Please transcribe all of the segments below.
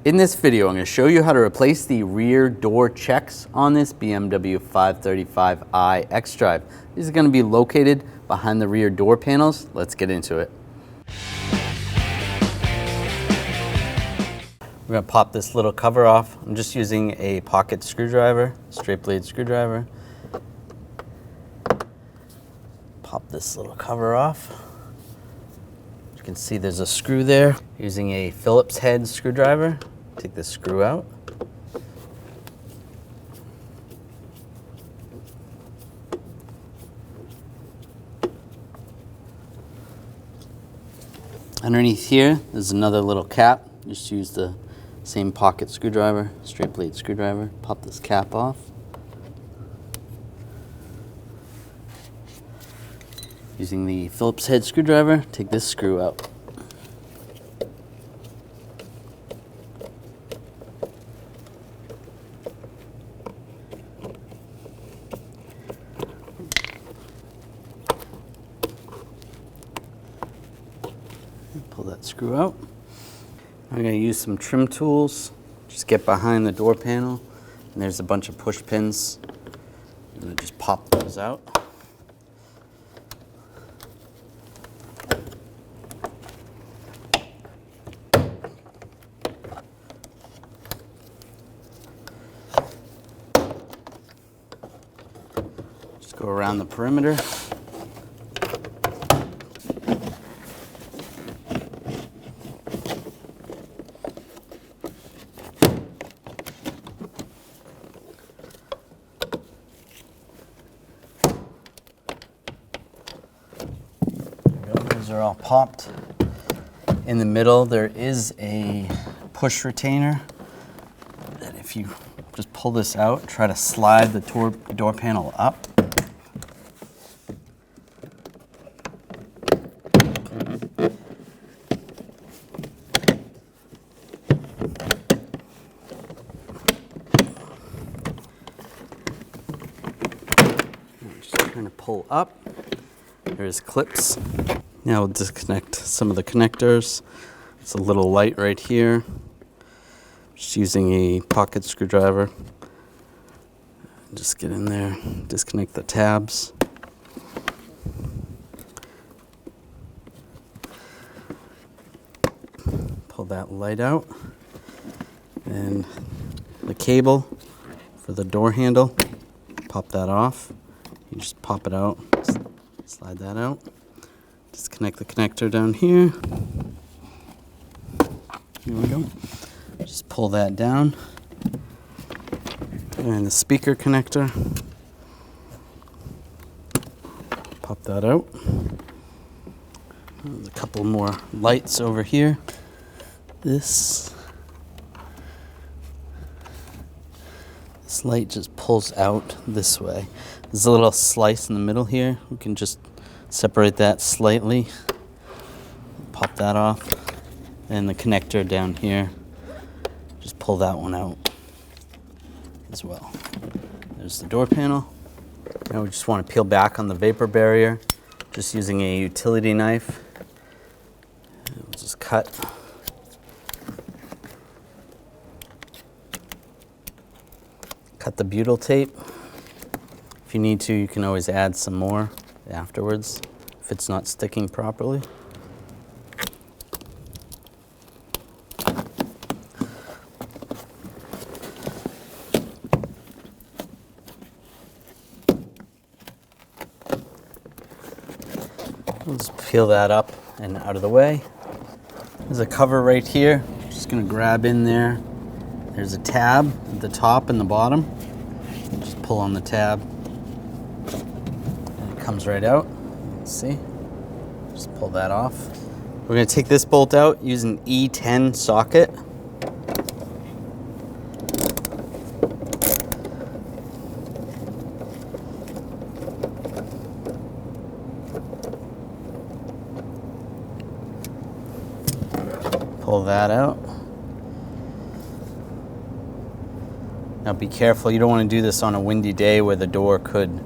In this video, I'm going to show you how to replace the rear door checks on this BMW 535i xDrive. These are going to be located behind the rear door panels. Let's get into it. We're going to pop this little cover off. I'm just using a pocket screwdriver, straight blade screwdriver. Pop this little cover off. You can see there's a screw there. Using a Phillips head screwdriver, take this screw out. Underneath here, there's another little cap. Just use the same pocket screwdriver, straight blade screwdriver. Pop this cap off. Using the Phillips head screwdriver, take this screw out. Pull that screw out. I'm going to use some trim tools. Just get behind the door panel, and there's a bunch of push pins. I'm going to just pop those out. Just go around the perimeter. Those are all popped. In the middle, there is a push retainer that if you just pull this out, try to slide the door panel up. Just trying to pull up. There's clips. Now we'll disconnect some of the connectors. It's a little light right here. Just using a pocket screwdriver. Just get in there, disconnect the tabs. Pull that light out. And the cable for the door handle, pop that off. You just pop it out, slide that out. Disconnect the connector down here. Here we go. Just pull that down. And the speaker connector. Pop that out. There's a couple more lights over here. This light just pulls out this way. There's a little slice in the middle here. We can just separate that slightly. Pop that off. And the connector down here, just pull that one out as well. There's the door panel. Now we just want to peel back on the vapor barrier, just using a utility knife. We'll just cut. Cut the butyl tape. If you need to, you can always add some more afterwards if it's not sticking properly. We'll just peel that up and out of the way. There's a cover right here. Just gonna grab in there. There's a tab at the top and the bottom. Just pull on the tab. And it comes right out. See? Just pull that off. We're gonna take this bolt out using an E10 socket. Pull that out. Now be careful, you don't want to do this on a windy day where the door could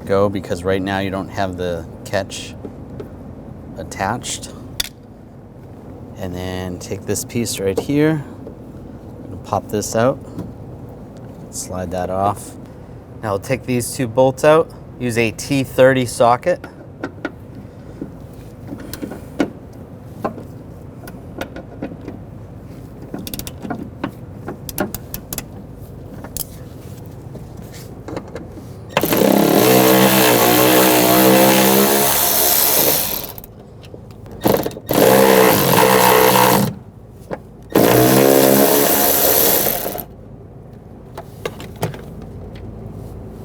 go, because right now you don't have the catch attached. And then take this piece right here, pop this out, slide that off. Now we'll take these two bolts out, use a T30 socket.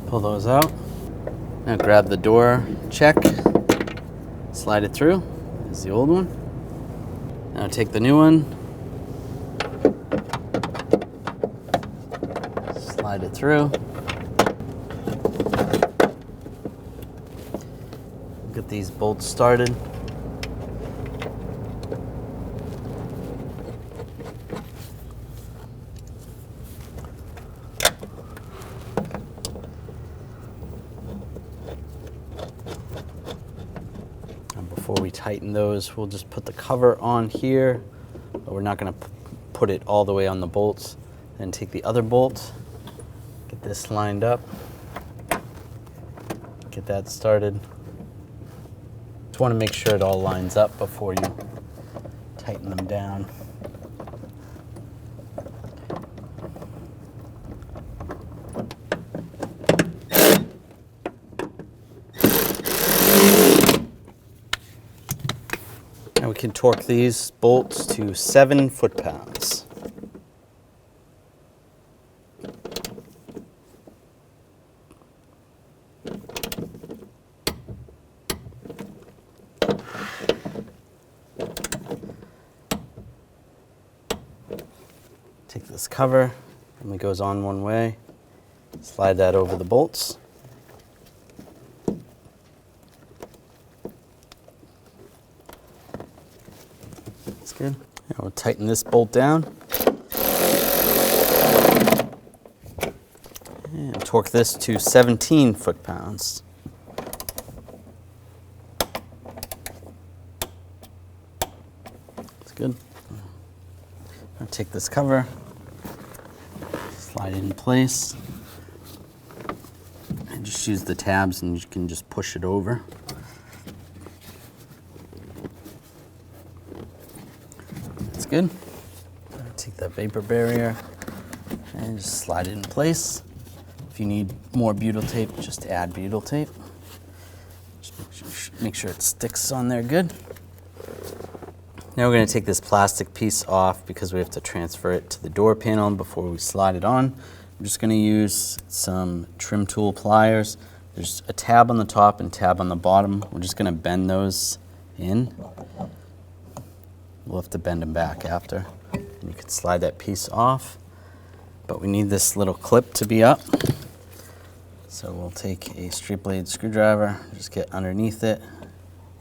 Pull those out. Now grab the door check, slide it through. There's the old one. Now take the new one, slide it through. Get these bolts started. Before we tighten those, we'll just put the cover on here, but we're not going to put it all the way on the bolts. Then take the other bolt, get this lined up, get that started. Just want to make sure it all lines up before you tighten them down. Now we can torque these bolts to 7 foot-pounds. Take this cover, and it goes on one way. Slide that over the bolts. That's good. Now we'll tighten this bolt down. And torque this to 17 foot-pounds. That's good. I'll take this cover, slide it in place, and just use the tabs and you can just push it over. That's good. Take that vapor barrier and just slide it in place. If you need more butyl tape, just add butyl tape. Just make sure it sticks on there good. Now we're going to take this plastic piece off because we have to transfer it to the door panel before we slide it on. I'm just going to use some trim tool pliers. There's a tab on the top and tab on the bottom. We're just going to bend those in. We'll have to bend them back after. And you can slide that piece off, but we need this little clip to be up. So we'll take a straight blade screwdriver, just get underneath it,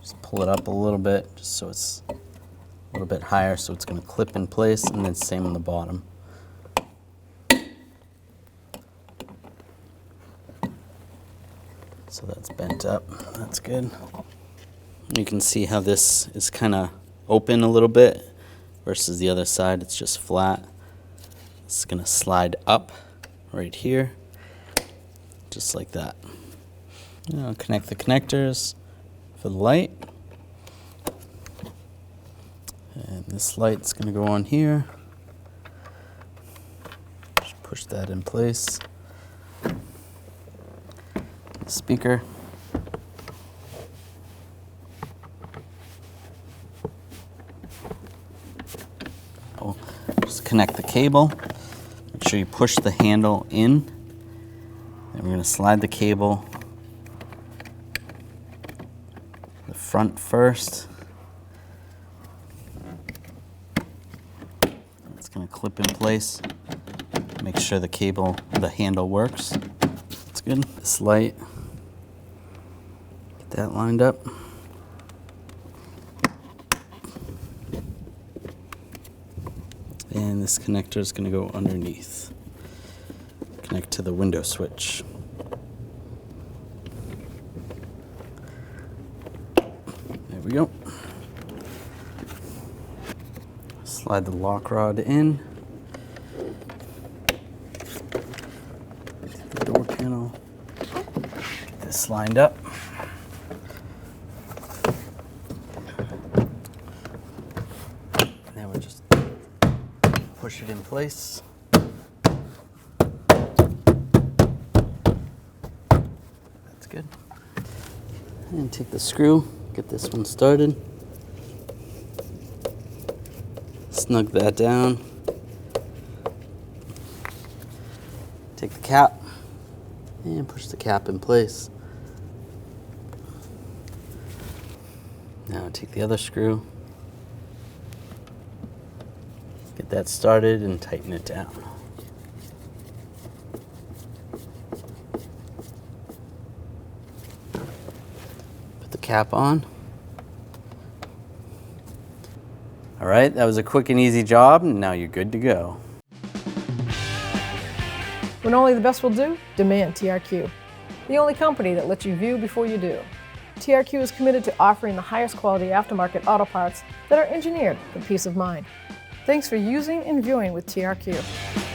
just pull it up a little bit just so it's a little bit higher, so it's going to clip in place, and then same on the bottom. So that's bent up. That's good. You can see how this is kind of open a little bit versus the other side. It's just flat. It's going to slide up right here, just like that. Now connect the connectors for the light. And this light's going to go on here. Just push that in place. The speaker. Oh, just connect the cable. Make sure you push the handle in. And we're going to slide the cable the front first. It's going to clip in place. Make sure the handle works. That's good. This light, get that lined up. And this connector is going to go underneath. Connect to the window switch. There we go. Slide the lock rod in. this lined up. Now we just push it in place. That's good. And take the screw, get this one started. Snug that down. Take the cap and push the cap in place. Now take the other screw, get that started and tighten it down. Put the cap on. All right, that was a quick and easy job, and now you're good to go. When only the best will do, demand TRQ. The only company that lets you view before you do. TRQ is committed to offering the highest quality aftermarket auto parts that are engineered for peace of mind. Thanks for using and viewing with TRQ.